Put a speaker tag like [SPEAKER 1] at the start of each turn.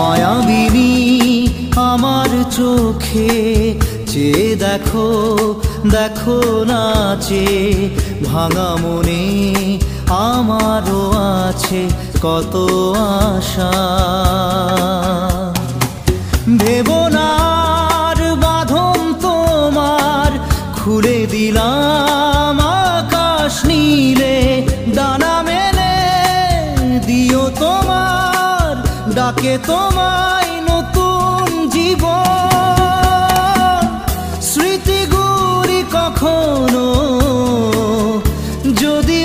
[SPEAKER 1] মায়াবিনী আমার চোখে চেয়ে দেখো, দেখো নাচে ভাঙা মনে আমারও আছে কত আশা। ভেবনার বাঁধন তোমার খুলে দিলাম আকাশ নীলে, ডানা মেলে দিও তোমার ডাকে তোমায় নতুন জীবন। স্মৃতিগুলি কখনো যদি